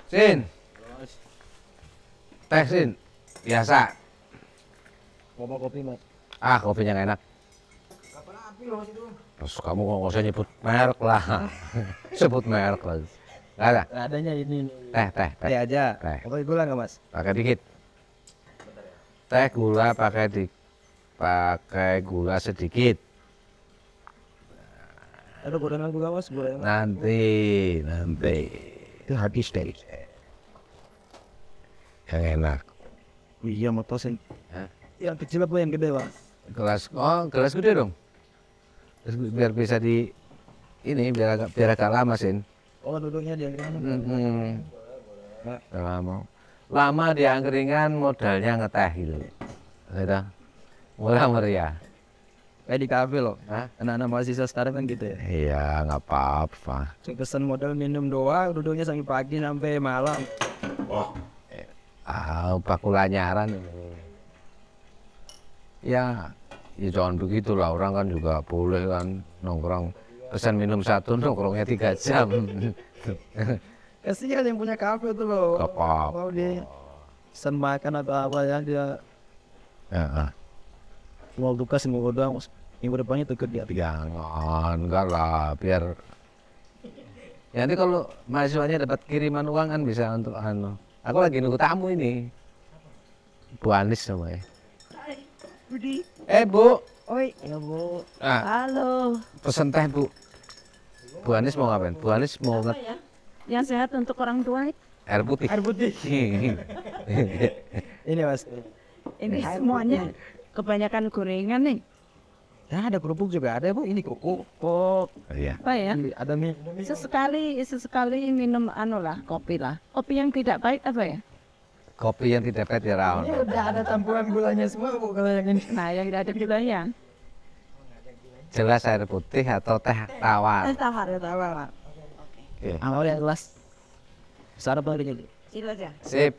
Sin. Teh Sin. Biasa. Kopi mas. Ah, kopinya nggak enak. Kapal api loh mas itu. Terus kamu kok nggak usah nyebut merek lah. Sebut merek lah. Nggak ada. Adanya ini. Teh. Teh aja. Teh. Pakai gula nggak mas? Pakai dikit. Teh gula pakai gula sedikit. Ada gorengan juga mas, gorengan. Nanti. Itu habis deh. Yang enak. Iya mau tosin. Hah? Yang kecil apa yang gede mas? Gelas gede dong. Biar bisa biar agak lama Sin. Oh duduknya dia kan. Lama di angkringan modalnya ngeteh gitu. Gitu. Murah meriah. Kayak di kafe loh. Hah? Anak-anak mahasiswa sekarang kan gitu ya. Iya, nggak apa-apa. Pesan modal minum doang, duduknya sampai pagi sampai malam. Bakula nyaran. Ya jangan begitulah, orang kan juga boleh kan nongkrong. Pesan minum satu, nongkrongnya 3 jam. Kasihan yang punya kafe tuh loh. Gak apa-apa. Mau dia pesan makan atau apa ya dia mau tugas semua doang. Minggu depannya tuh dia. Jangan, enggak lah, biar ya nanti kalau mahasiswanya dapat kiriman uang kan bisa untuk Aku lagi nunggu tamu ini. Bu Anis namanya. Budi. Bu. Oi, ya Bu. Ah, Halo. pesen teh Bu. Bu Anis mau ngapain? Bu Anis mau Apa ya? Yang sehat untuk orang tua. air putih. Air putih. Ini mas. Ini semuanya kebanyakan gorengan nih. Ya ada kerupuk juga ada bu. Ini kerupuk. Iya. Apa ya? Ada mie. Sesekali minum kopi lah. Kopi yang tidak baik apa ya? Kopi yang tidak pahit ya Raul. Ini udah ada tampungan gulanya semua bu kalau yang ini. Nah, yang tidak ada gulanya. Jelas air putih atau teh tawar. Tawar. Oke. Awal yang kelas. Besar apa ini? Sila aja. Sip.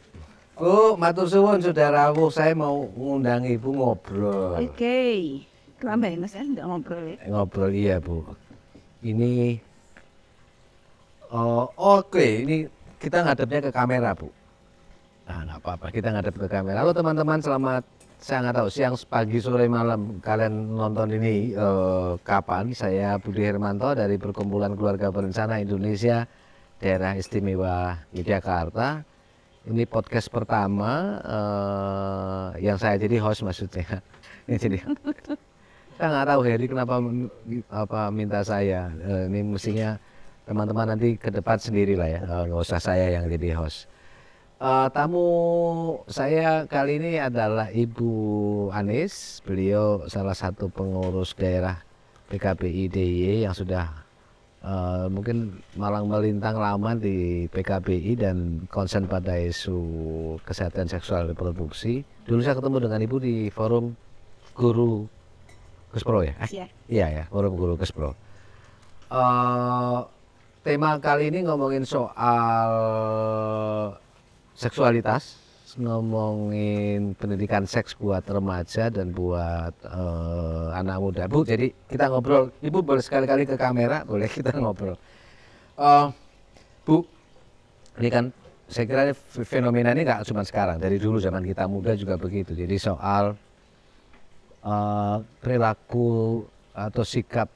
Bu, matur suwun sudah rawuh, saya mau ngundang Ibu ngobrol. Oke. Kenapa ya Mas? Enggak ngobrol ya? Ngobrol iya Bu. Ini oke, ini kita ngadepnya ke kamera Bu. Nah, nggak apa-apa, kita ngadep ke kamera. Halo teman-teman, selamat, saya nggak tahu siang, pagi, sore, malam kalian nonton ini kapan. Saya Budi Hermanto dari Perkumpulan Keluarga Berencana Indonesia Daerah Istimewa Yogyakarta. Ini podcast pertama yang saya jadi host maksudnya. Ini jadi saya nggak tahu Heri kenapa minta saya. Ini mestinya teman-teman nanti ke depan sendiri lah ya, nggak usah saya yang jadi host. Tamu saya kali ini adalah Ibu Anis. Beliau salah satu pengurus daerah PKBI DIY yang sudah mungkin malang melintang lama di PKBI dan konsen pada isu kesehatan seksual reproduksi. Dulu saya ketemu dengan Ibu di forum Guru Kespro ya? Iya ya, forum Guru Kespro. Tema kali ini ngomongin soal seksualitas, ngomongin pendidikan seks buat remaja dan buat anak muda. Bu, jadi kita ngobrol. Ibu boleh sekali-kali ke kamera, boleh kita ngobrol. Bu, ini kan saya kira fenomena ini nggak cuma sekarang, dari dulu zaman kita muda juga begitu. Jadi soal perilaku atau sikap,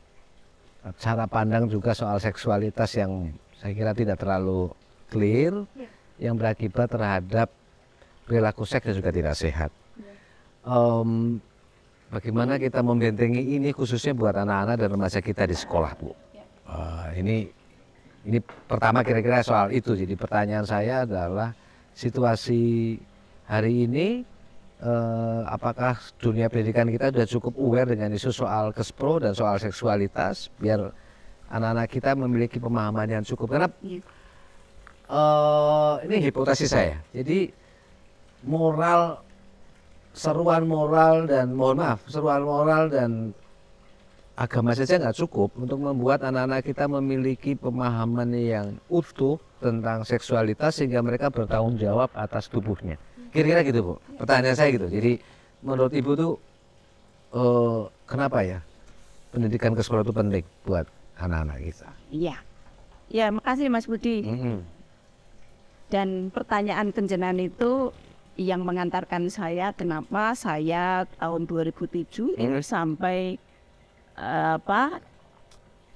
cara pandang juga soal seksualitas yang saya kira tidak terlalu clear, yang berakibat terhadap perilaku seks yang juga tidak sehat. Bagaimana kita membentengi ini khususnya buat anak-anak dan remaja kita di sekolah, Bu? Ini pertama kira-kira soal itu. Jadi pertanyaan saya adalah situasi hari ini, apakah dunia pendidikan kita sudah cukup aware dengan isu soal kespro dan soal seksualitas biar anak-anak kita memiliki pemahaman yang cukup? Karena ini hipotesis saya. Jadi seruan moral dan agama saja nggak cukup untuk membuat anak-anak kita memiliki pemahaman yang utuh tentang seksualitas sehingga mereka bertanggung jawab atas tubuhnya. Kira-kira gitu Bu, pertanyaan saya gitu. Jadi menurut Ibu tuh kenapa ya pendidikan kespro itu penting buat anak-anak kita? Iya. Ya, makasih Mas Budi. Dan pertanyaan kenjenan itu yang mengantarkan saya kenapa saya tahun 2007 itu sampai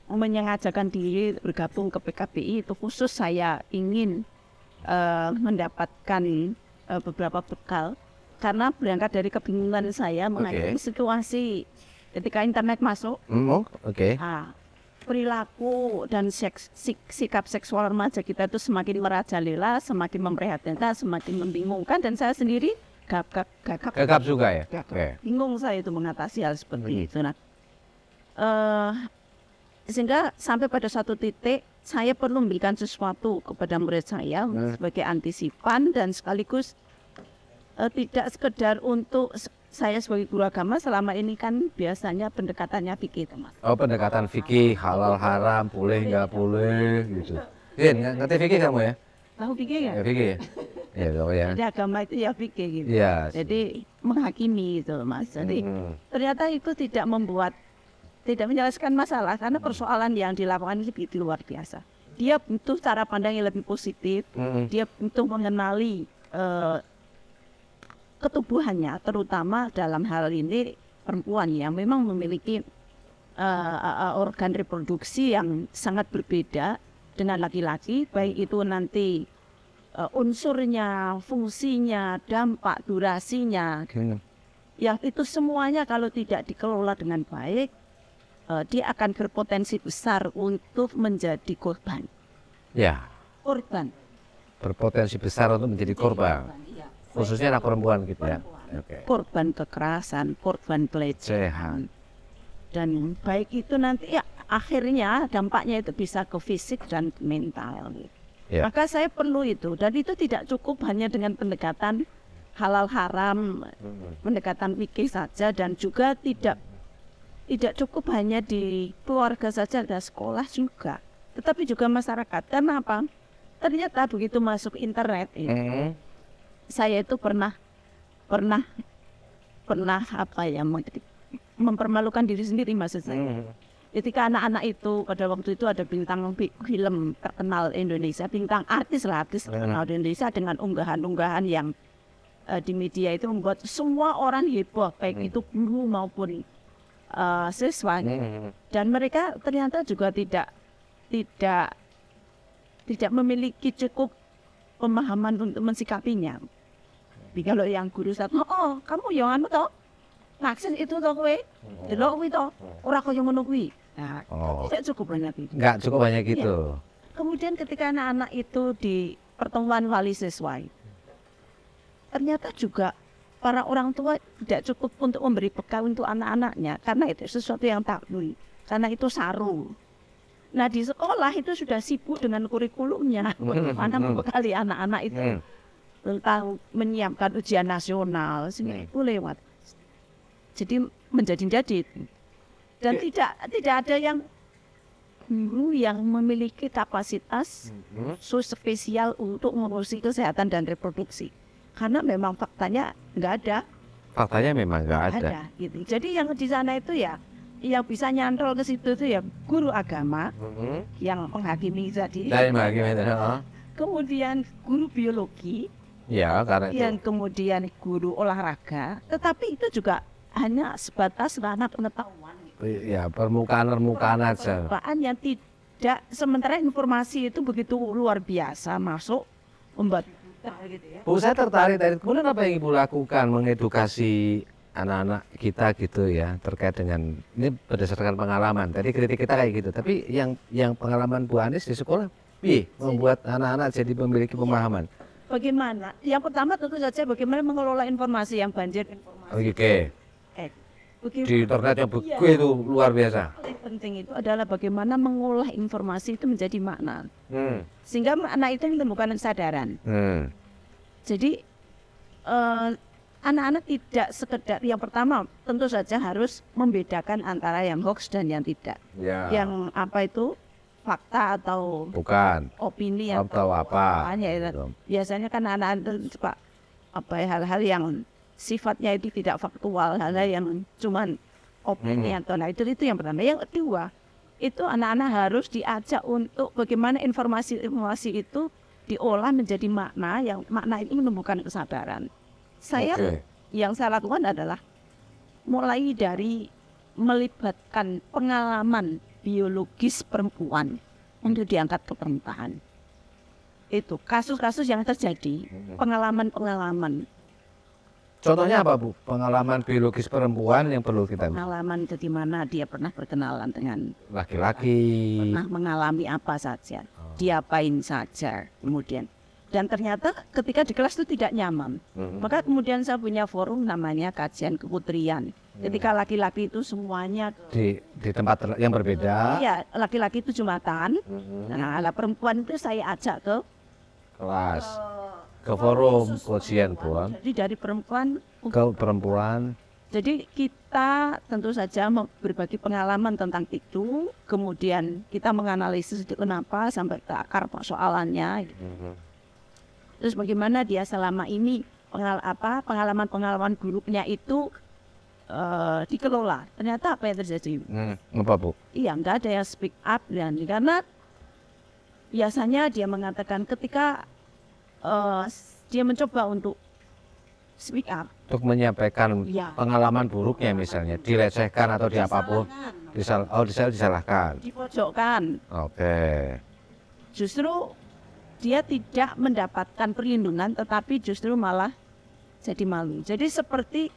menyengajakan diri bergabung ke PKBI itu khusus saya ingin mendapatkan beberapa bekal karena berangkat dari kebingungan saya mengenai situasi ketika internet masuk. Perilaku dan sikap seksual remaja kita itu semakin merajalela, semakin memprihatinkan, semakin membingungkan, dan saya sendiri gagap juga ya. Bingung saya itu mengatasi hal seperti itu. Nah, sehingga sampai pada satu titik saya perlu memberikan sesuatu kepada murid saya sebagai antisipan dan sekaligus tidak sekedar untuk saya sebagai guru agama selama ini kan biasanya pendekatannya fikih, Mas. Oh, pendekatan fikih, halal haram, boleh nggak boleh gitu. Ngerti fikih kamu ya? Tahu fikih ya? Ya fikih ya. Ya. Jadi agama itu ya fikih gitu. Ya. Jadi menghakimi gitu, Mas. Jadi ternyata itu tidak menjelaskan masalah karena persoalan yang dilakukan ini begitu luar biasa. Dia butuh cara pandang yang lebih positif. Dia butuh mengenali ketubuhannya, terutama dalam hal ini perempuan yang memang memiliki organ reproduksi yang sangat berbeda dengan laki-laki, baik itu nanti unsurnya, fungsinya, dampak, durasinya, yang itu semuanya kalau tidak dikelola dengan baik, dia akan berpotensi besar untuk menjadi korban. Ya. Korban. Berpotensi besar untuk menjadi korban. Khususnya anak perempuan gitu ya. Korban kekerasan, korban pelecehan. Dan baik itu nanti ya akhirnya dampaknya itu bisa ke fisik dan mental. Ya. Maka saya perlu itu, dan itu tidak cukup hanya dengan pendekatan halal haram, pendekatan fikih saja, dan juga tidak cukup hanya di keluarga saja, ada sekolah juga, tetapi juga masyarakat. Karena apa? Ternyata begitu masuk internet itu, saya itu pernah mempermalukan diri sendiri, maksud saya. Ketika anak-anak itu pada waktu itu ada bintang film terkenal Indonesia, bintang artis terkenal di Indonesia dengan unggahan-unggahan yang di media itu membuat semua orang heboh, baik itu guru maupun siswa. Dan mereka ternyata juga tidak memiliki cukup pemahaman untuk mensikapinya. Kalau yang guru satu, kamu yang anu toh, naksin itu toh kowe, delok kuwi toh, ora kaya ngono kuwi. Nah, tidak cukup banyak itu. Enggak cukup banyak gitu. Ya. Kemudian ketika anak-anak itu di pertemuan wali siswa, ternyata juga para orang tua tidak cukup untuk memberi bekal untuk anak-anaknya, karena itu sesuatu yang tabu, karena itu saru. Nah di sekolah itu sudah sibuk dengan kurikulumnya, mana membekali anak-anak itu tentang menyiapkan ujian nasional, sehingga itu lewat. Jadi menjadi dan tidak ada yang guru yang memiliki kapasitas khusus spesial untuk mengurusi kesehatan dan reproduksi, karena memang faktanya nggak ada. Faktanya memang nggak ada. Gitu. Jadi yang di sana itu ya, yang bisa nyantol ke situ itu ya guru agama yang menghakimi tadi. Kemudian guru biologi. Ya, karena yang kemudian guru olahraga, tetapi itu juga hanya sebatas ranah pengetahuan. Ya, permukaan aja. Permukaan yang tidak, sementara informasi itu begitu luar biasa masuk membuat gitu ya. Bu, saya tertarik dari kemudian apa yang Ibu lakukan mengedukasi anak-anak kita gitu ya terkait dengan ini berdasarkan pengalaman. Tadi kritik kita kayak gitu, tapi yang pengalaman Bu Anis di sekolah, membuat anak-anak jadi memiliki pemahaman. Bagaimana? Yang pertama tentu saja bagaimana mengelola informasi yang banjir informasi. Oke. Di internet yang begitu luar biasa. Yang penting itu adalah bagaimana mengolah informasi itu menjadi makna. Sehingga anak itu menemukan kesadaran. Jadi anak-anak tidak sekedar, yang pertama tentu saja harus membedakan antara yang hoax dan yang tidak. Ya. Yang apa itu? Fakta atau bukan opini atau apa biasanya kan anak-anak itu hal-hal yang sifatnya itu tidak faktual, hal-hal yang cuman opini atau itu yang pertama. Yang kedua itu anak-anak harus diajak untuk bagaimana informasi itu diolah menjadi makna yang makna itu menumbuhkan kesadaran. Saya Oke. yang saya lakukan adalah mulai dari melibatkan pengalaman biologis perempuan untuk diangkat ke permukaan. Itu kasus-kasus yang terjadi, pengalaman-pengalaman. Contohnya apa Bu? Pengalaman biologis perempuan yang perlu kita Pengalaman di mana dia pernah berkenalan dengan laki-laki. pernah mengalami apa saja, diapain saja, kemudian. Dan ternyata ketika di kelas itu tidak nyaman. Maka kemudian saya punya forum namanya kajian keputrian. Ketika laki-laki itu semuanya Di tempat yang berbeda, ya laki-laki itu jumatan. Nah, perempuan itu saya ajak ke kelas, ke forum kajian Bu. jadi dari perempuan. Ke perempuan. Jadi kita tentu saja berbagi pengalaman tentang itu, kemudian kita menganalisis itu kenapa sampai ke akar persoalannya. Terus bagaimana dia selama ini pengalaman-pengalaman buruknya itu dikelola. Ternyata apa yang terjadi? Apa Bu? Iya, nggak ada yang speak up dan karena biasanya dia mengatakan ketika dia mencoba untuk speak up, Untuk menyampaikan Ya. pengalaman buruknya misalnya, dilecehkan atau di apapun, disalahkan. dipojokkan, Oke. justru dia tidak mendapatkan perlindungan, tetapi justru malah jadi malu. Jadi seperti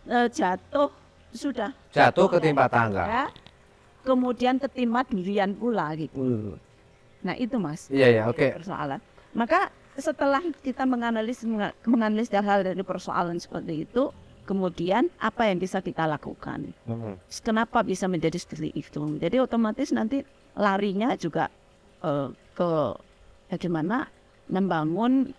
jatuh sudah Jatuh ketimpa tangga. ya, kemudian ketimpa durian pula gitu. Nah itu Mas. Iya ya, oke. Persoalan. Maka setelah kita menganalisis hal dari persoalan seperti itu, kemudian apa yang bisa kita lakukan? Kenapa bisa menjadi seperti itu? Jadi otomatis nanti larinya juga ke bagaimana membangun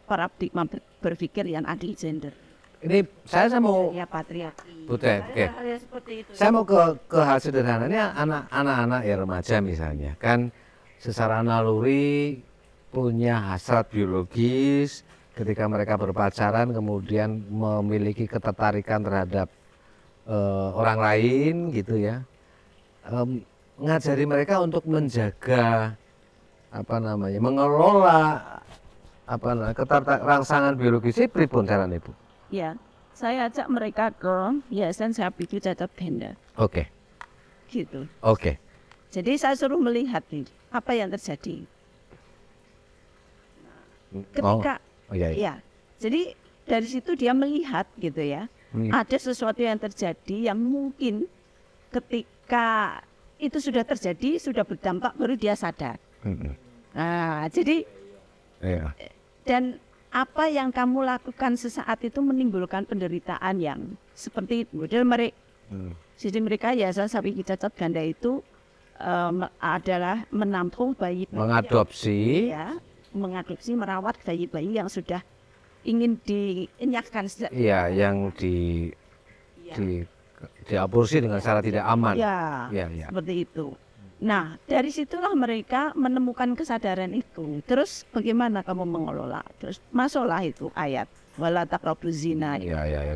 paradigma berpikir yang adil gender. Ini saya mau Ya patriarki. Butet, oke. Hal-hal seperti itu. Saya mau ke hal sederhana. Ini anak-anak ya remaja misalnya kan secara naluri punya hasrat biologis ketika mereka berpacaran kemudian memiliki ketertarikan terhadap orang lain gitu ya. Ngajari mereka untuk menjaga mengelola rangsangan biologis pripun carane Bu? Ya, saya ajak mereka ke Yayasan Saya Pikir Cacat Gender. Oke. Gitu. Oke. Jadi saya suruh melihat nih apa yang terjadi. Ketika Oh iya. ya, jadi dari situ dia melihat gitu ya, ada sesuatu yang terjadi yang mungkin ketika itu sudah terjadi, sudah berdampak baru dia sadar. Nah, jadi Iya. dan apa yang kamu lakukan sesaat itu menimbulkan penderitaan yang seperti itu. Dan jadi mereka Yayasan Saya Pikir Cacat Ganda itu adalah menampung bayi-bayi Mengadopsi. ya, mengadopsi, merawat bayi-bayi yang sudah ingin dienyakkan sejak Iya, yang diaborsi dengan cara tidak aman. ya, Iya. seperti itu. Nah, dari situlah mereka menemukan kesadaran itu. Terus bagaimana kamu mengelola? Terus masuklah itu ayat wala taqrabuz zina. Iya.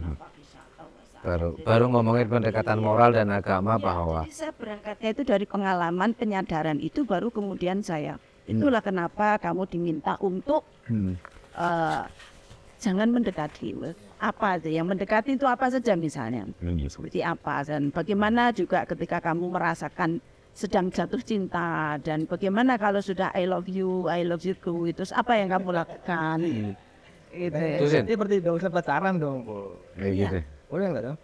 Baru ngomongin pendekatan moral dan agama Ya, bahwa jadi saya berangkatnya itu dari pengalaman penyadaran itu, baru kemudian saya. Itulah kenapa kamu diminta untuk jangan mendekati. Apa aja yang mendekati itu apa saja misalnya. Seperti apa dan bagaimana juga ketika kamu merasakan sedang jatuh cinta dan bagaimana kalau sudah I love you too, itu apa yang kamu lakukan? Itu Sin. Jadi seperti dong, pacaran dong. Kayak gitu. Boleh nggak dong?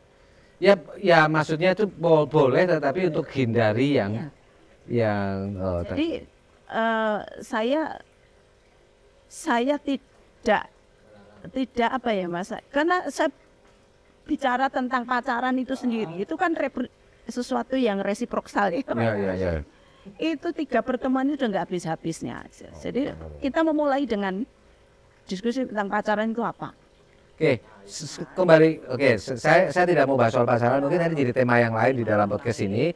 Ya maksudnya itu boleh tetapi untuk hindari yang Jadi saya tidak apa ya Mas, karena saya bicara tentang pacaran itu sendiri itu kan sesuatu yang resiprokal ya. ya. Itu 3 pertemuan itu udah nggak habis-habisnya aja. Jadi kita memulai dengan diskusi tentang pacaran itu apa. Oke, kembali. Oke, saya tidak mau bahas soal pacaran, mungkin nanti jadi tema yang lain di dalam podcast ini.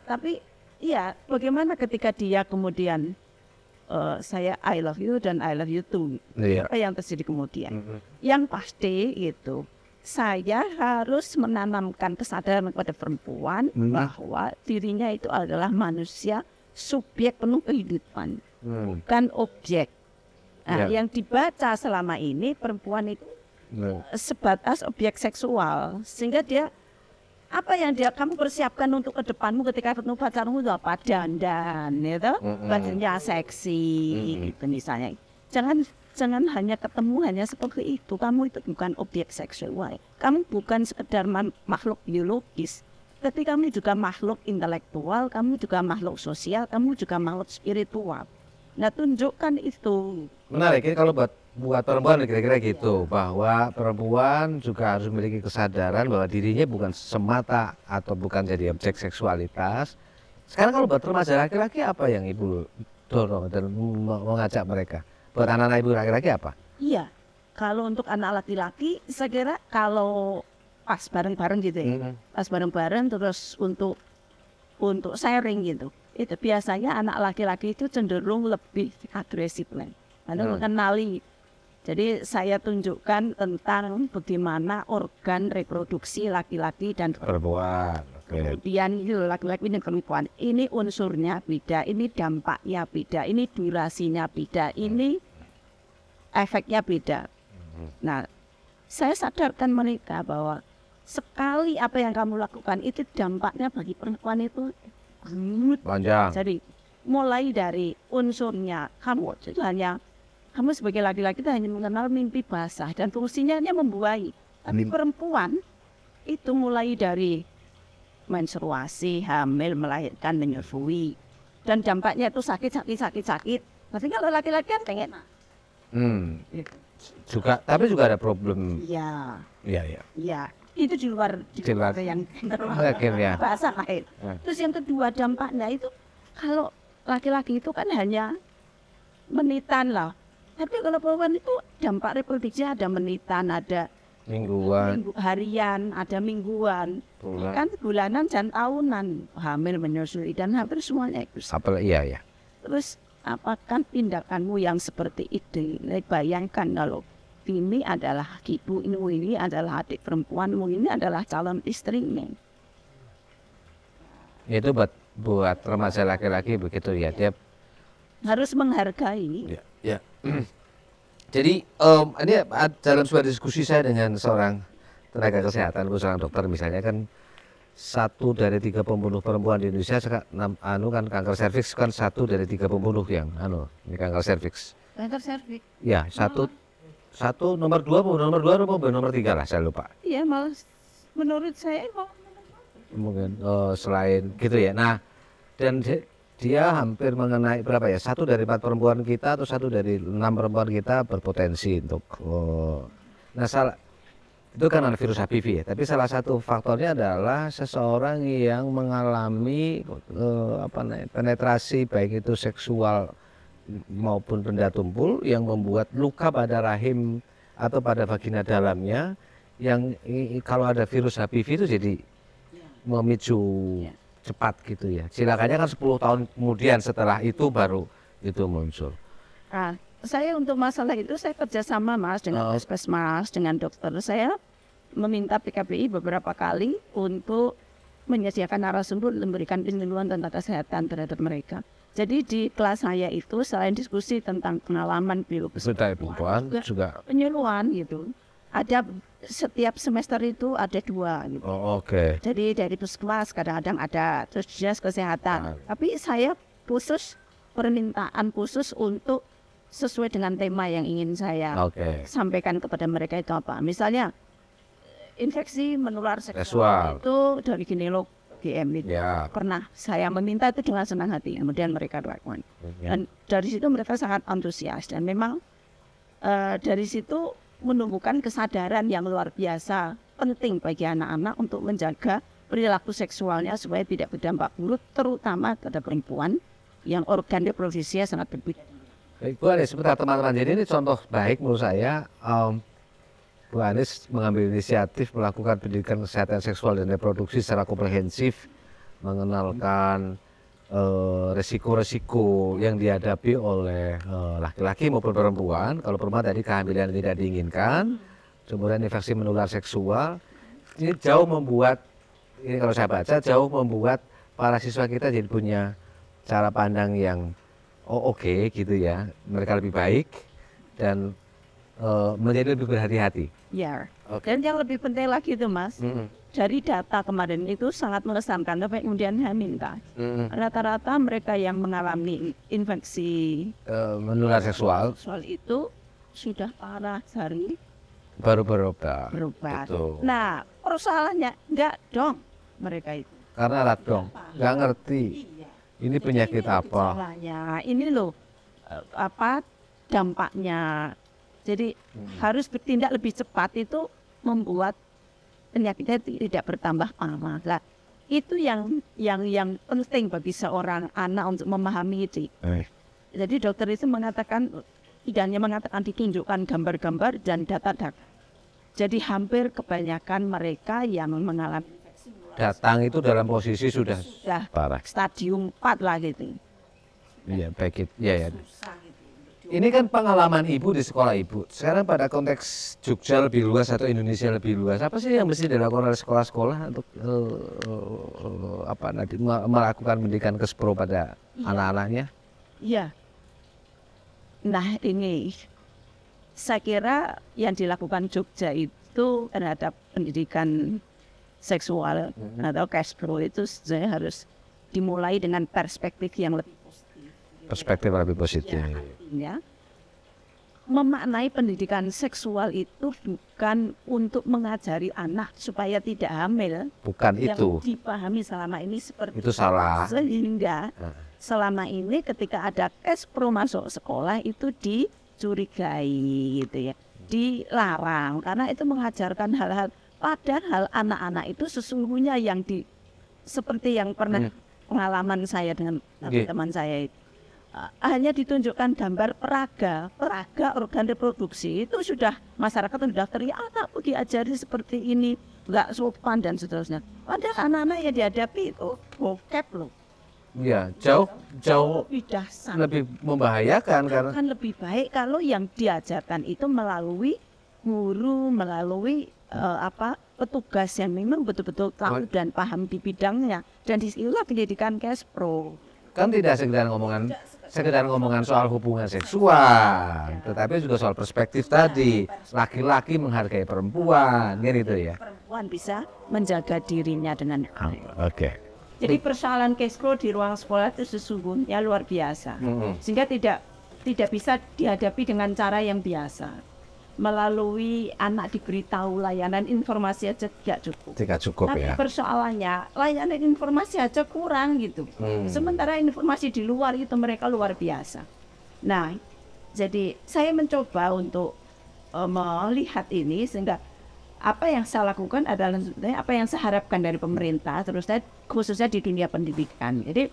Tapi iya, bagaimana ketika dia kemudian saya I love you dan I love you too. Iya. Apa yang terjadi kemudian? Yang pasti itu saya harus menanamkan kesadaran kepada perempuan bahwa dirinya itu adalah manusia subjek penuh kehidupan, bukan objek. Nah, Ya. yang dibaca selama ini perempuan itu sebatas objek seksual, sehingga dia apa yang kamu persiapkan untuk ke depanmu ketika ketemu pacarmu itu apa? Dandan, gitu, bajunya seksi, gitu misalnya. Jangan hanya ketemu hanya seperti itu. Kamu itu bukan objek seksual. Kamu bukan sekedar makhluk biologis. Tapi kamu juga makhluk intelektual, kamu juga makhluk sosial, kamu juga makhluk spiritual. Nah, tunjukkan itu. Menarik ini kalau buat perempuan kira-kira gitu, bahwa perempuan juga harus memiliki kesadaran bahwa dirinya bukan semata atau bukan jadi objek seksualitas. Sekarang kalau buat remaja laki-laki apa yang Ibu dorong dan mengajak mereka? Buat anak-anak Ibu laki-laki apa? Iya, kalau untuk anak laki-laki, saya kira kalau pas bareng-bareng gitu ya, pas bareng-bareng terus untuk sharing gitu, itu biasanya anak laki-laki itu cenderung lebih agresif kan, karena mengenali. Jadi saya tunjukkan tentang bagaimana organ reproduksi laki-laki dan Perempuan. kemudian itu laki-laki dan perempuan. Ini unsurnya beda, ini dampaknya beda, ini durasinya beda, ini efeknya beda. Nah, saya sadarkan mereka bahwa sekali apa yang kamu lakukan itu dampaknya bagi perempuan itu Panjang. jadi mulai dari unsurnya kamu itu hanya kamu sebagai laki-laki itu hanya mengenal mimpi basah dan fungsinya hanya membuahi. Tapi perempuan itu mulai dari menstruasi, hamil, melahirkan, menyusui, dan dampaknya itu sakit. Tapi kalau laki-laki kan pengen. Juga, tapi juga ada problem. Iya. Iya. Itu di luar yang Akhirnya. bahasa lain. Terus yang kedua dampaknya itu kalau laki-laki itu kan hanya menitan lah. Tapi kalau perempuan itu dampak reproduksinya ada menitan, ada Mingguan. harian, ada mingguan, kan bulanan dan tahunan, hamil, menyusui dan hampir semuanya itu. Iya. Terus apakah tindakanmu yang seperti itu? Bayangkan kalau ini adalah ibumu, ini adalah adik perempuanmu, ini adalah calon istrinya. Itu buat remaja laki-laki begitu ya, dia Harus menghargai. Ya. Jadi ini dalam sebuah diskusi saya dengan seorang tenaga kesehatan, seorang dokter misalnya, kan 1 dari 3 pembunuh perempuan di Indonesia kan kanker serviks, kan 1 dari 3 pembunuh yang ini kanker serviks. Kanker serviks. Ya, satu nomor 2 nomor 3 lah, saya lupa. Iya, malah menurut saya Mungkin selain gitu ya. Nah, dan dia hampir mengenai berapa ya, 1 dari 4 perempuan kita atau 1 dari 6 perempuan kita berpotensi untuk nah itu kan ada virus HPV ya, tapi salah satu faktornya adalah seseorang yang mengalami penetrasi baik itu seksual maupun benda tumpul yang membuat luka pada rahim atau pada vagina dalamnya, yang kalau ada virus HPV itu jadi memicu cepat gitu ya. Silakannya kan 10 tahun kemudian setelah itu baru itu muncul. Nah, saya untuk masalah itu saya kerjasama Mas dengan puskesmas, dengan dokter. Saya meminta PKPI beberapa kali untuk menyediakan narasumber memberikan penyuluhan tentang kesehatan terhadap mereka. Jadi di kelas saya itu selain diskusi tentang pengalaman biologis perempuan juga penyuluhan gitu. Ada setiap semester itu ada 2 gitu. Oke. Jadi dari puskesmas kadang-kadang ada, terus dinas kesehatan. Tapi saya khusus permintaan khusus untuk sesuai dengan tema yang ingin saya sampaikan kepada mereka itu apa. Misalnya infeksi menular seksual itu dari ginekolog GM itu pernah saya meminta itu dengan senang hati, kemudian mereka lakukan. Dan dari situ mereka sangat antusias dan memang dari situ menumbuhkan kesadaran yang luar biasa penting bagi anak-anak untuk menjaga perilaku seksualnya supaya tidak berdampak buruk, terutama pada perempuan yang organ reproduksinya sangat berbeda. Baik, Bu Anies, sebentar teman-teman. Jadi ini contoh baik menurut saya. Bu Anies mengambil inisiatif melakukan pendidikan kesehatan seksual dan reproduksi secara komprehensif, mengenalkan resiko-resiko yang dihadapi oleh laki-laki maupun perempuan. Kalau perempuan tadi kehamilan tidak diinginkan, kemudian infeksi menular seksual. Ini jauh membuat, ini kalau saya baca, jauh membuat para siswa kita jadi punya cara pandang yang oke gitu ya. Mereka lebih baik dan menjadi lebih berhati-hati. Ya. Oke. Dan yang lebih penting lagi itu Mas, dari data kemarin itu sangat mengesankan. Tapi kemudian saya minta rata-rata mereka yang mengalami infeksi Menular seksual itu sudah parah dari baru berobat. Betul. Nah, persoalannya enggak dong mereka itu. Karena lockdown, nggak ngerti Iya. ini penyakit Jadi ini apa. gejalanya. Ini loh apa dampaknya. Jadi harus bertindak lebih cepat itu membuat penyakitnya tidak bertambah parah. Nah, itu yang penting bagi seorang anak untuk memahami itu. Jadi dokter itu mengatakan tidak hanya mengatakan ditunjukkan gambar-gambar dan data-data. Jadi hampir kebanyakan mereka yang mengalami Datang itu dalam posisi sudah parah. stadium 4 lah gitu. Iya, baik itu. Iya, ya. Ini kan pengalaman ibu di sekolah ibu. Sekarang pada konteks Jogja lebih luas atau Indonesia lebih luas, apa sih yang mesti dilakukan oleh sekolah-sekolah untuk melakukan pendidikan kespro pada anak-anaknya? Iya. Nah ini, saya kira yang dilakukan Jogja itu terhadap pendidikan seksual atau kespro itu sebenarnya harus dimulai dengan perspektif yang lebih positif. Perspektif lebih positif. Ya, artinya memaknai pendidikan seksual itu bukan untuk mengajari anak supaya tidak hamil. Bukan yang itu. dipahami selama ini seperti Itu salah. Sehingga selama ini ketika ada kespro masuk sekolah itu dicurigai gitu ya, dilarang karena itu mengajarkan hal-hal, padahal anak-anak itu sesungguhnya yang seperti yang pernah pengalaman saya dengan teman saya itu, hanya ditunjukkan gambar peraga organ reproduksi itu sudah masyarakat sudah teriak anakku diajari seperti ini nggak sopan dan seterusnya, padahal anak-anak yang dihadapi itu bokep loh. Iya, jauh Lebih dahsyat. lebih membahayakan karena Kan lebih baik kalau yang diajarkan itu melalui guru, melalui petugas yang memang betul-betul tahu dan paham di bidangnya, dan disitulah pendidikan kespro. kan tidak sekedar ngomongan soal hubungan seksual, tetapi juga soal perspektif tadi. Laki-laki menghargai perempuan, kan itu ya. Perempuan bisa menjaga dirinya dengan baik. Oke. Jadi persoalan kespro di ruang sekolah itu sesungguhnya luar biasa, sehingga tidak bisa dihadapi dengan cara yang biasa. Melalui anak diberitahu layanan informasi aja tidak cukup. Tidak cukup. Tapi Ya. persoalannya layanan informasi aja kurang gitu. Sementara informasi di luar itu mereka luar biasa. Nah, jadi saya mencoba untuk melihat ini sehingga apa yang saya lakukan adalah sebenarnya apa yang saya harapkan dari pemerintah, terus saya khususnya di dunia pendidikan. Jadi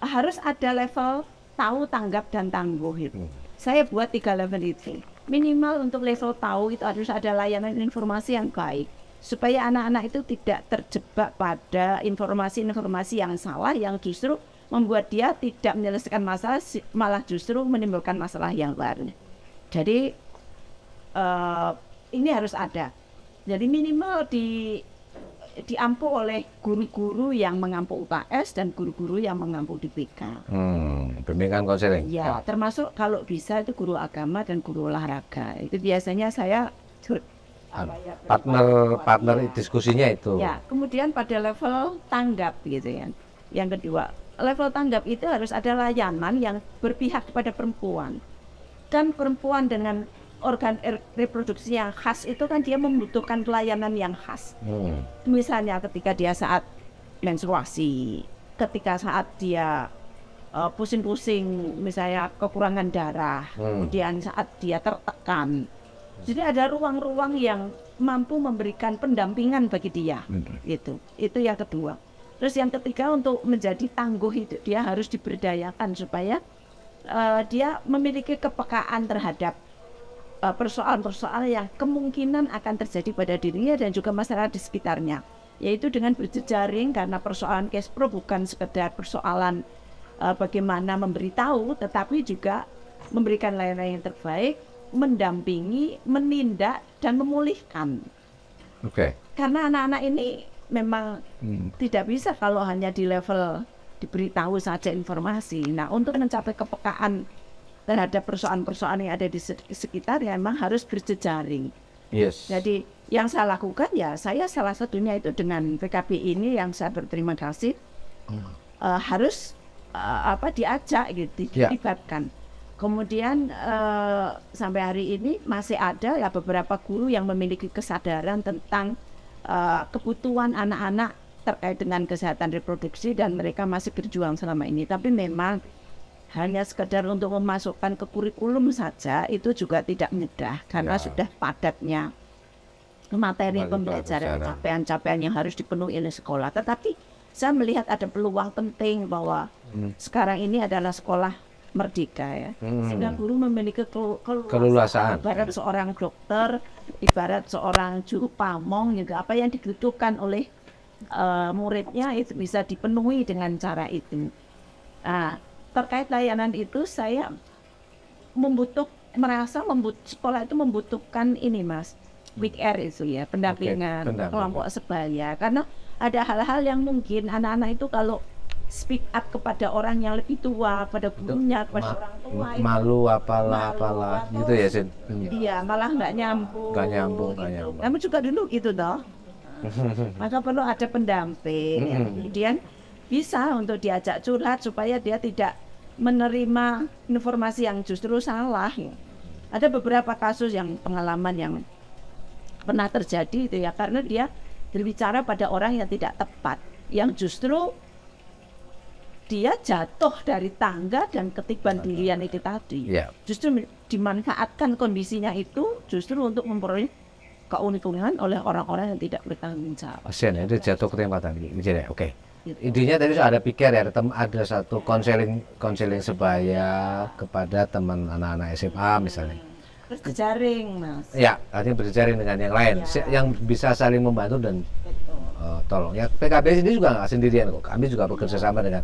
harus ada level tahu, tanggap, dan tangguh itu. Saya buat 3 level itu. Minimal untuk level tahu itu harus ada layanan informasi yang baik, supaya anak-anak itu tidak terjebak pada informasi-informasi yang salah yang justru membuat dia tidak menyelesaikan masalah, malah justru menimbulkan masalah yang baru. Jadi ini harus ada. Jadi minimal diampu oleh guru-guru yang mengampu UKS dan guru-guru yang mengampu DPK. Bimbingan konseling. Ya, termasuk kalau bisa itu guru agama dan guru olahraga. Itu biasanya saya partner diskusinya itu. Ya, kemudian pada level tanggap gitu ya. Yang kedua, level tanggap itu harus ada layanan yang berpihak kepada perempuan. Dan perempuan dengan organ reproduksi yang khas itu kan dia membutuhkan pelayanan yang khas. Misalnya ketika dia saat menstruasi, ketika saat dia pusing-pusing, misalnya kekurangan darah, kemudian saat dia tertekan. Jadi ada ruang-ruang yang mampu memberikan pendampingan bagi dia. Itu yang kedua. Terus yang ketiga, untuk menjadi tangguh itu dia harus diberdayakan supaya dia memiliki kepekaan terhadap persoalan-persoalan yang kemungkinan akan terjadi pada dirinya dan juga masyarakat di sekitarnya, yaitu dengan berjejaring, karena persoalan kespro bukan sekedar persoalan bagaimana memberitahu, tetapi juga memberikan layanan yang terbaik, mendampingi, menindak, dan memulihkan. Karena anak-anak ini memang tidak bisa kalau hanya di level diberitahu saja informasi. Nah, untuk mencapai kepekaan terhadap persoalan-persoalan yang ada di sekitar ya memang harus berjejaring. Yes. Jadi yang saya lakukan ya saya salah satunya itu dengan PKB ini yang saya berterima kasih harus diajak gitu, dilibatkan. Kemudian sampai hari ini masih ada ya beberapa guru yang memiliki kesadaran tentang kebutuhan anak-anak terkait dengan kesehatan reproduksi dan mereka masih berjuang selama ini. Tapi memang hanya sekedar untuk memasukkan ke kurikulum saja itu juga tidak mudah karena sudah padatnya materi pembelajaran, capaian-capaian yang harus dipenuhi oleh sekolah. Tetapi saya melihat ada peluang penting bahwa sekarang ini adalah sekolah merdeka ya. Sehingga guru memiliki keluluasaan. Ibarat seorang dokter, ibarat seorang juru pamong gitu. Apa yang dibutuhkan oleh muridnya itu bisa dipenuhi dengan cara itu. Nah, terkait layanan itu saya merasa sekolah itu membutuhkan ini Mas, week air itu ya, pendampingan kelompok sebaya. Karena ada hal-hal yang mungkin anak-anak itu kalau speak up kepada orang yang lebih tua, pada gurunya, kepada orang tua malu apalah gitu ya Sin. Iya, malah nggak nyambung. Kamu juga dulu gitu toh. Maka perlu ada pendamping yang kemudian bisa untuk diajak curhat supaya dia tidak menerima informasi yang justru salah. Ada beberapa kasus yang pengalaman yang pernah terjadi itu ya karena dia berbicara pada orang yang tidak tepat, yang justru dia jatuh dari tangga dan ketiban dirian itu tadi. Justru dimanfaatkan kondisinya itu justru untuk memperoleh keuntungan oleh orang-orang yang tidak bertanggung jawab. Pasien itu jatuh ketimpa tadi. Oke. Intinya tadi ada pikir ya, ada satu konseling sebaya kepada teman anak-anak SMA misalnya. Terus berjejaring, Mas. Ya, artinya berjejaring dengan yang lain, yang bisa saling membantu dan tolong. Ya, PKB ini juga nggak sendirian kok. Kami juga bekerja sama dengan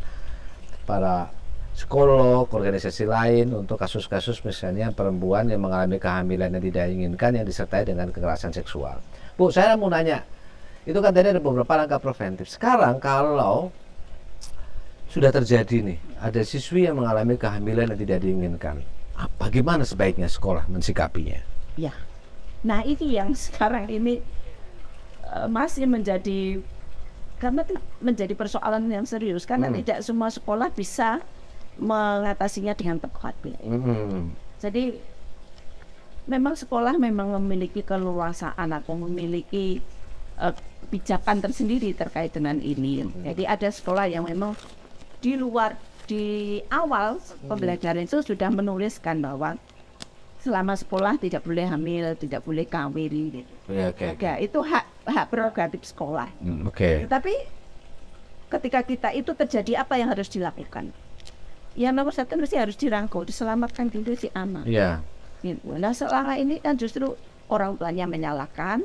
para psikolog, organisasi lain untuk kasus-kasus misalnya perempuan yang mengalami kehamilan yang tidak inginkan yang disertai dengan kekerasan seksual. Bu, saya mau nanya, itu kan tadi ada beberapa langkah preventif. Sekarang kalau sudah terjadi nih, ada siswi yang mengalami kehamilan yang tidak diinginkan, bagaimana sebaiknya sekolah mensikapinya? Ya, nah itu yang sekarang ini masih menjadi persoalan yang serius karena tidak semua sekolah bisa mengatasinya dengan tepat. Jadi memang sekolah memang memiliki keleluasaan atau memiliki kebijakan tersendiri terkait dengan ini. Jadi ada sekolah yang memang di awal pembelajaran itu sudah menuliskan bahwa selama sekolah tidak boleh hamil, tidak boleh kawin. Itu hak prerogatif sekolah. Tapi ketika kita itu terjadi apa yang harus dilakukan? Yang nomor satu mesti harus dirangkul, diselamatkan dulu si anak. Gitu. Nah selama ini kan justru orang tuanya menyalahkan,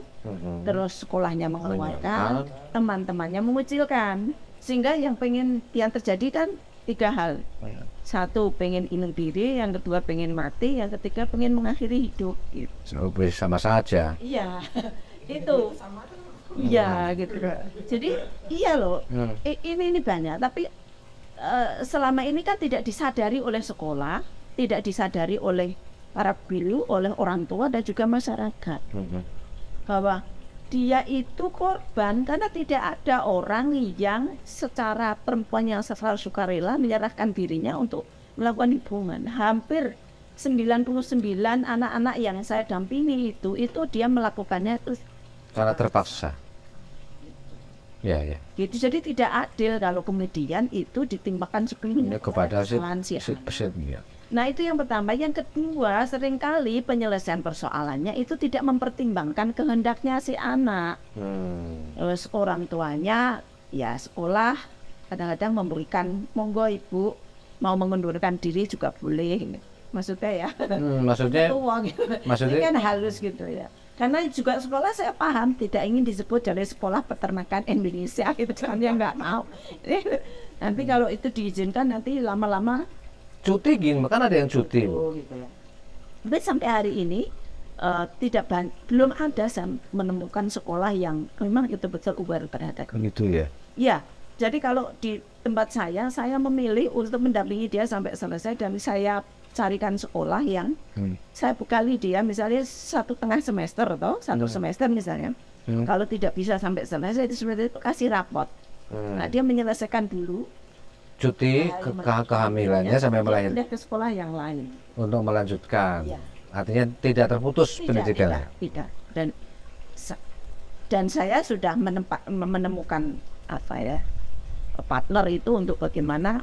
terus sekolahnya mengeluarkan, teman-temannya mengucilkan, sehingga yang terjadi kan tiga hal. Satu pengen bunuh diri, yang kedua pengen mati, yang ketiga pengen mengakhiri hidup. Gitu. Sama saja. Iya, itu. Iya gitu. Jadi iya loh, ini banyak. Tapi selama ini kan tidak disadari oleh sekolah, tidak disadari oleh para guru, oleh orang tua dan juga masyarakat bahwa dia itu korban karena tidak ada orang yang secara perempuan yang secara sukarela menyerahkan dirinya untuk melakukan hubungan. Hampir 99 anak-anak yang saya dampingi itu dia melakukannya itu karena terpaksa. Gitu, jadi tidak adil kalau kemudian itu ditimpakan sepenuhnya kepada si. Nah itu yang pertama. Yang kedua, seringkali penyelesaian persoalannya itu tidak mempertimbangkan kehendaknya si anak. Terus orang tuanya ya sekolah kadang-kadang memberikan monggo ibu mau mengundurkan diri juga boleh. Maksudnya ya. Maksudnya ini kan halus gitu ya. Karena juga sekolah saya paham tidak ingin disebut dari sekolah peternakan Indonesia gitu kan, yang nggak mau. Nanti kalau itu diizinkan nanti lama-lama cuti kan ada yang cuti. Gitu ya. Tapi sampai hari ini belum ada saya menemukan sekolah yang memang itu betul aware terhadap gitu ya. Ya, Jadi kalau di tempat saya memilih untuk mendampingi dia sampai selesai dan saya carikan sekolah yang saya bekali dia misalnya 1,5 semester atau 1 semester misalnya. Kalau tidak bisa sampai selesai itu sebenarnya kasih rapot. Nah, dia menyelesaikan dulu Cuti kehamilannya sampai melahirkan pindah ke sekolah yang lain. untuk melanjutkan. Ya. Artinya tidak terputus pendidikannya. Tidak. Dan saya sudah menemukan apa ya partner itu untuk bagaimana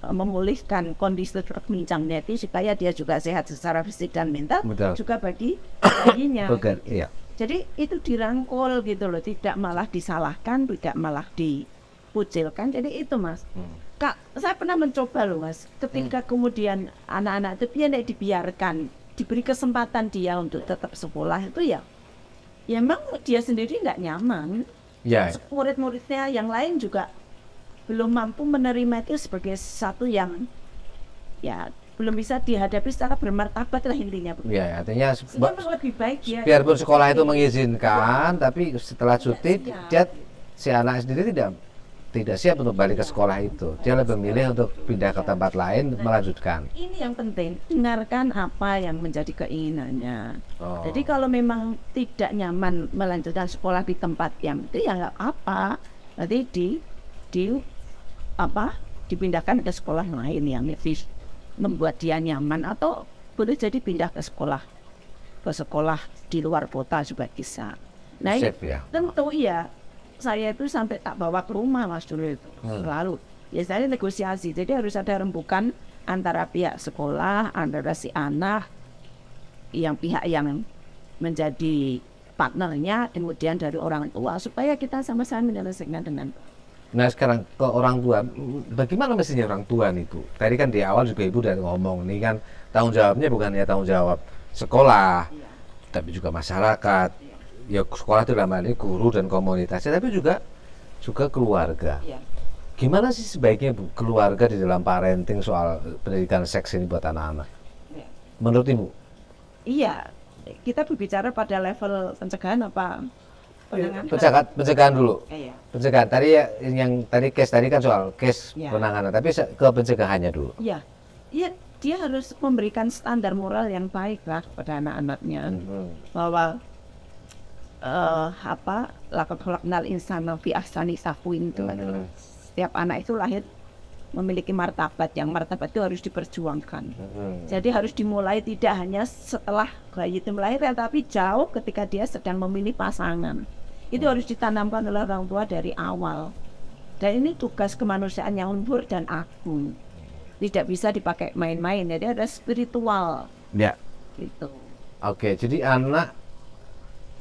memulihkan kondisi terpincangnya itu supaya dia juga sehat secara fisik dan mental. Betul. Juga bagi bayinya. Iya. Jadi itu dirangkul gitu loh, tidak malah disalahkan, tidak malah dikucilkan. Jadi itu Mas. Kak, saya pernah mencoba loh Mas, ketika kemudian anak-anak itu dibiarkan, diberi kesempatan dia untuk tetap sekolah itu ya memang dia sendiri nggak nyaman. Ya. Murid-muridnya yang lain juga belum mampu menerima itu sebagai sesuatu yang ya belum bisa dihadapi secara bermartabat lah intinya. Ya, artinya Sehingga lebih baik dia biarpun sekolah itu mengizinkan, tapi setelah cuti si anak sendiri tidak siap untuk balik ke sekolah itu. Dia lebih memilih untuk pindah ke tempat lain melanjutkan. Ini yang penting, dengarkan apa yang menjadi keinginannya. Jadi kalau memang tidak nyaman melanjutkan sekolah di tempat yang itu ya nggak apa, nanti dipindahkan ke sekolah lain yang lebih membuat dia nyaman, atau boleh jadi pindah ke sekolah di luar kota juga bisa. Nah ini tentu ya. Saya itu sampai tak bawa ke rumah Mas dulu itu selalu. Ya saya negosiasi, jadi harus ada rembukan antara pihak sekolah, antara si anak, pihak yang menjadi partnernya, kemudian dari orang tua supaya kita sama-sama menyelesaikan dengan. Nah sekarang ke orang tua, bagaimana mestinya orang tua itu? Tadi kan di awal juga Ibu udah ngomong, ini kan tanggung jawabnya bukan hanya tanggung jawab sekolah, tapi juga masyarakat. Ya sekolah itu dalam hal ini guru dan komunitasnya, tapi juga keluarga. Gimana sih sebaiknya Bu, keluarga di dalam parenting soal pendidikan seks ini buat anak-anak? Menurut Ibu? Iya, kita berbicara pada level pencegahan apa penanganan? Pencegahan dulu. Pencegahan tadi ya, yang tadi case tadi kan soal case penanganan, tapi ke pencegahannya dulu. Iya, dia harus memberikan standar moral yang baik lah pada anak-anaknya, bahwa laqad khalaqnal insana fi ahsani taqwim itu adalah setiap anak itu lahir memiliki martabat, yang martabat itu harus diperjuangkan. Jadi harus dimulai tidak hanya setelah bayi itu melahirkan, tapi jauh ketika dia sedang memilih pasangan. Itu harus ditanamkan oleh orang tua dari awal. Dan ini tugas kemanusiaan yang luhur dan agung. Tidak bisa dipakai main-main, jadi ada spiritual. Ya. Gitu. Oke, jadi anak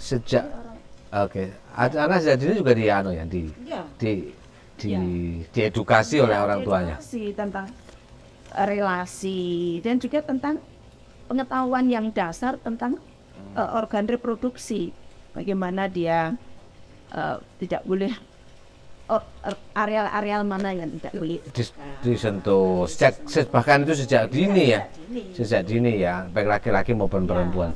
sejak anak sejak dini juga diedukasi oleh orang tuanya tentang relasi dan juga tentang pengetahuan yang dasar tentang organ reproduksi, bagaimana dia tidak boleh areal mana yang tidak boleh disentuh bahkan itu sejak dini ya baik laki-laki maupun perempuan.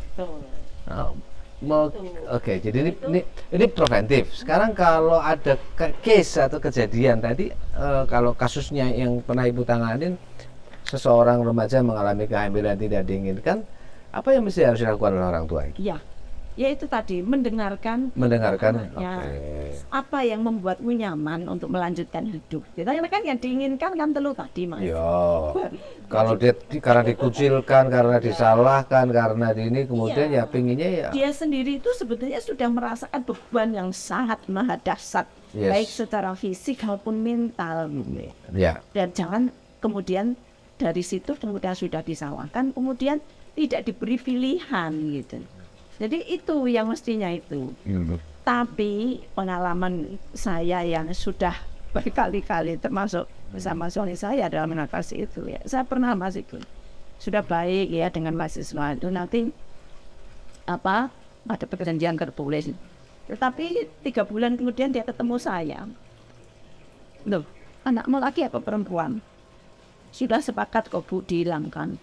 Oke, jadi ini preventif. Sekarang kalau ada case atau kejadian tadi, kalau kasusnya yang pernah Ibu tanganin, seseorang remaja mengalami kehamilan tidak diinginkan, apa yang mesti harus dilakukan oleh orang tua? Iya, ya itu tadi mendengarkan apa yang membuatmu nyaman untuk melanjutkan hidup. Karena kan yang diinginkan kan telu tadi Mas. Kalau dia karena dikucilkan, karena disalahkan, karena ini kemudian ya pinginnya ya. Dia sendiri itu sebetulnya sudah merasakan beban yang sangat maha dahsyat, baik secara fisik maupun mental. Dan jangan kemudian dari situ kemudian sudah disalahkan, kemudian tidak diberi pilihan gitu. Jadi itu yang mestinya itu. Tapi pengalaman saya yang sudah berkali-kali termasuk bersama suami saya dalam mengatasi itu ya, saya pernah masih sudah baik ya dengan mahasiswa itu, nanti ada perjanjian tertulis, tetapi 3 bulan kemudian dia ketemu saya, loh anakmu laki apa perempuan? Sudah sepakat kok Bu dihilangkan.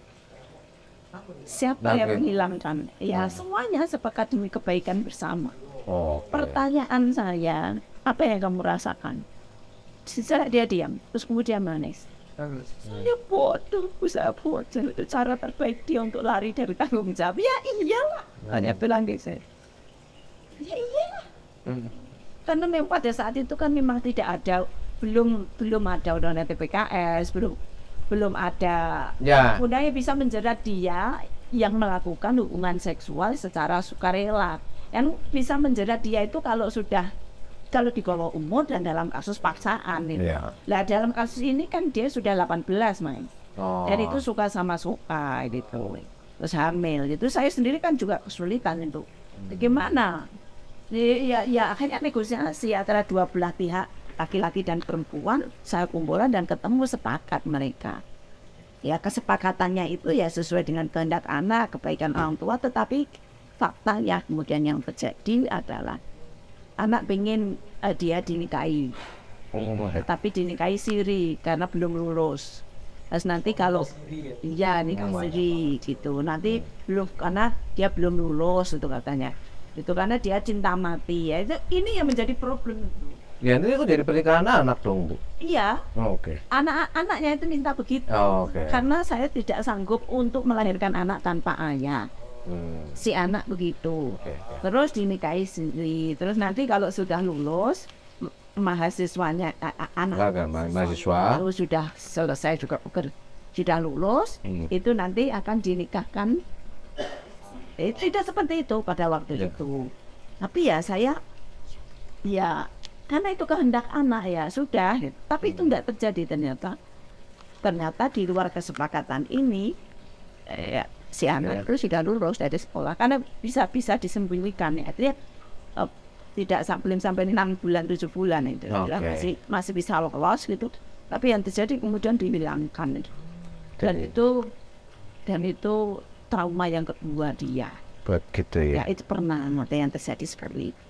Siapa yang menghilangkan? Ya semuanya sepakat demi kebaikan bersama. Pertanyaan saya, apa yang kamu rasakan? setelah dia diam, terus kemudian menangis. Ya bodoh, usaha bodoh itu cara terbaik dia untuk lari dari tanggung jawab. Ya iyalah, hanya bilang gitu saya. Ya iyalah. Karena memang pada saat itu kan memang tidak ada, belum ada undang-undang TPKS, belum ada undang yang bisa menjerat dia yang melakukan hubungan seksual secara sukarela. Yang bisa menjerat dia itu kalau di bawah umur dan dalam kasus paksaan itu. Nah dalam kasus ini kan dia sudah 18 main. Dan itu suka sama suka gitu. Terus hamil gitu. Saya sendiri kan juga kesulitan itu. Gimana? Ya akhirnya negosiasi antara dua belah pihak, laki-laki dan perempuan, saya kumpulkan dan ketemu sepakat mereka. Ya kesepakatannya itu ya sesuai dengan kehendak anak, kebaikan orang tua, tetapi faktanya kemudian yang terjadi adalah anak pengen dia dinikahi, tapi dinikahi siri karena belum lulus. Terus nanti kalau nikah siri gitu, nanti belum karena dia belum lulus itu katanya. Itu karena dia cinta mati ya. Ini yang menjadi problem. Ya ini itu jadi pernikahan anak dong Bu. Iya. Oke. Anak-anaknya itu minta begitu. Karena saya tidak sanggup untuk melahirkan anak tanpa ayah. Si anak begitu. Terus dinikahi sendiri. Terus nanti kalau sudah lulus mahasiswanya mahasiswa sudah selesai juga sudah lulus, itu nanti akan dinikahkan. Tidak seperti itu pada waktu itu. Tapi ya saya karena itu kehendak anak ya sudah. Tapi itu tidak terjadi ternyata di luar kesepakatan ini si anak itu sudah lulus dari sekolah karena bisa disembunyikan ya. Artinya tidak belum sampai 6 bulan 7 bulan itu masih bisa lolos gitu. Tapi yang terjadi kemudian dihilangkan dan itu trauma yang kedua dia. Begitu ya. Ya itu pernah ada yang terjadi seperti itu.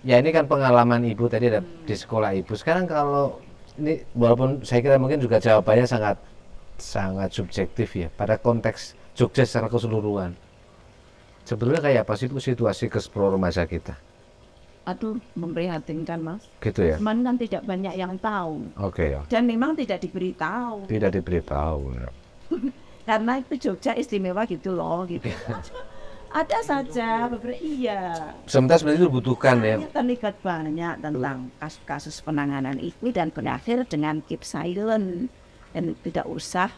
Ya ini kan pengalaman Ibu tadi ada di sekolah Ibu. Sekarang kalau ini walaupun saya kira mungkin juga jawabannya sangat subjektif ya pada konteks Jogja secara keseluruhan. Sebetulnya kayak apa sih situasi keseluruhan remaja kita? Aduh, memprihatinkan Mas. Gitu ya. Cuman kan tidak banyak yang tahu. Oke ya. Dan memang tidak diberitahu. Tidak diberitahu. Ya. Karena itu Jogja istimewa gitu loh gitu. Ada saja beberapa sementara sebenarnya itu dibutuhkan ya. Terlibat banyak tentang kasus penanganan itu dan berakhir dengan keep silent dan tidak usah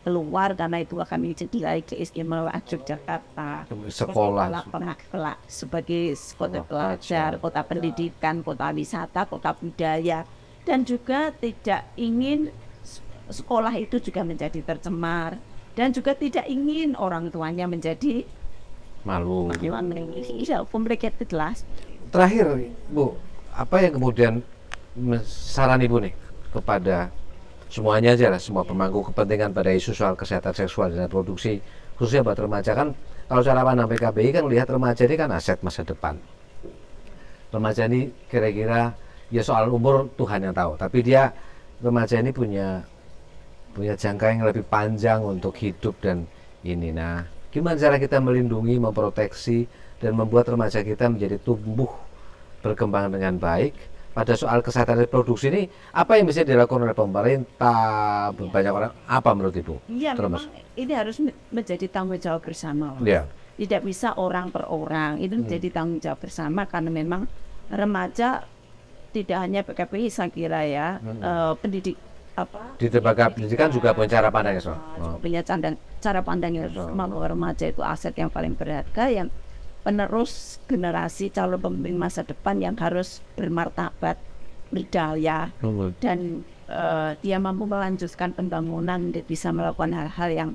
keluar karena itu akan menjadi keistimewaan Yogyakarta. Sekolah sebagai kota pelajar, kota pendidikan, kota wisata, kota budaya, dan juga tidak ingin sekolah itu juga menjadi tercemar. Dan juga tidak ingin orang tuanya menjadi malu. Complicated lah. Terakhir, Bu, apa yang kemudian saran Ibu nih kepada semuanya aja lah, semua pemangku kepentingan pada isu soal kesehatan seksual dan reproduksi, khususnya buat remaja kan? Kalau cara pandang PKBI kan lihat remaja ini kan aset masa depan. Remaja ini kira-kira ya soal umur Tuhan yang tahu, tapi remaja ini punya jangka yang lebih panjang untuk hidup dan ini. Nah, gimana cara kita melindungi, memproteksi dan membuat remaja kita menjadi tumbuh berkembang dengan baik pada soal kesehatan reproduksi ini? Apa yang bisa dilakukan oleh pemerintah, banyak orang, apa menurut Ibu? Iya, memang ini harus menjadi tanggung jawab bersama. Ya. Tidak bisa orang per orang, itu menjadi tanggung jawab bersama karena memang remaja tidak hanya PKPI saya kira ya, di lembaga pendidikan juga punya cara pandang ya, punya cara pandang yang bahwa remaja itu aset yang paling berharga, yang penerus generasi calon pemimpin masa depan yang harus bermartabat, berdaya, dan dia mampu melanjutkan pembangunan dan bisa melakukan hal-hal yang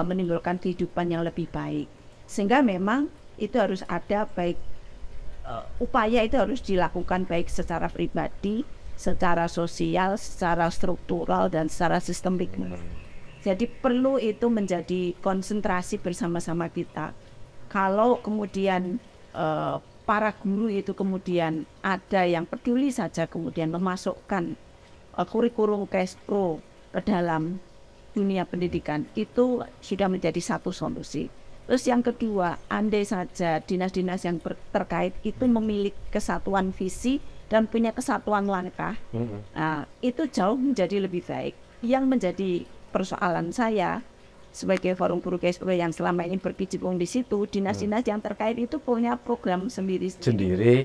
menimbulkan kehidupan yang lebih baik. Sehingga memang itu harus ada baik upaya itu harus dilakukan baik secara pribadi, secara sosial, secara struktural, dan secara sistemik. Jadi perlu itu menjadi konsentrasi bersama-sama kita. Kalau kemudian para guru itu kemudian ada yang peduli saja kemudian memasukkan kurikulum Kespro ke dalam dunia pendidikan, itu sudah menjadi satu solusi. Terus yang kedua, andai saja dinas-dinas yang terkait itu memiliki kesatuan visi dan punya kesatuan langkah, nah, itu jauh menjadi lebih baik. Yang menjadi persoalan saya sebagai forum buruh KSP yang selama ini berkecimpung di situ, dinas-dinas yang terkait itu punya program sendiri,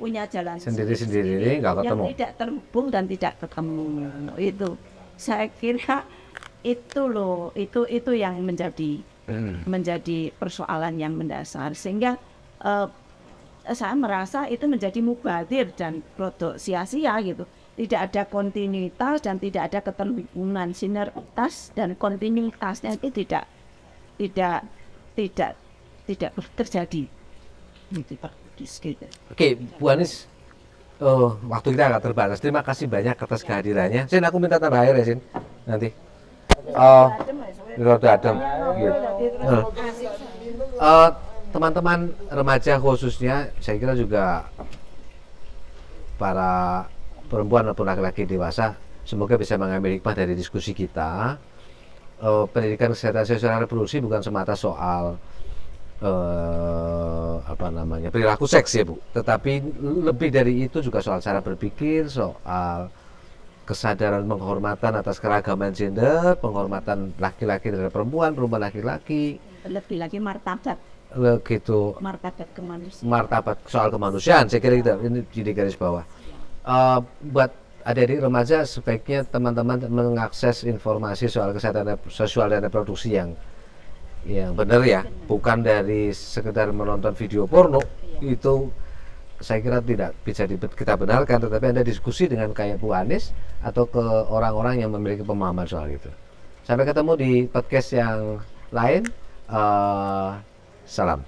punya jalan sendiri, nggak ketemu, yang tidak terhubung dan tidak ketemu. Itu saya kira itu loh, itu yang menjadi persoalan yang mendasar, sehingga saya merasa itu menjadi mubadir dan produk sia-sia gitu. Tidak ada kontinuitas dan tidak ada keterhubungan, sinergitas dan kontinuitasnya itu tidak terjadi. Gitu, Pak. Oke, Bu Anis, waktu kita agak terbatas. Terima kasih banyak atas kehadirannya. Sin, aku minta tambah air ya, Sin. Nanti. Rada adem. Teman-teman remaja khususnya, saya kira juga para perempuan maupun laki-laki dewasa, semoga bisa mengambil hikmah dari diskusi kita. Pendidikan kesehatan seksual reproduksi bukan semata soal perilaku seks ya Bu, tetapi lebih dari itu juga soal cara berpikir, soal kesadaran penghormatan atas keragaman gender, penghormatan laki-laki terhadap perempuan, perempuan laki-laki, lebih lagi martabat gitu, martabat soal kemanusiaan. Saya kira ini jadi garis bawah. Buat adik-adik remaja, sebaiknya teman-teman mengakses informasi soal kesehatan seksual dan reproduksi yang benar ya, bukan dari sekedar menonton video porno. Itu saya kira tidak bisa kita benarkan, tetapi Anda diskusi dengan kayak Bu Anis atau ke orang-orang yang memiliki pemahaman soal itu. Sampai ketemu di podcast yang lain. Salam.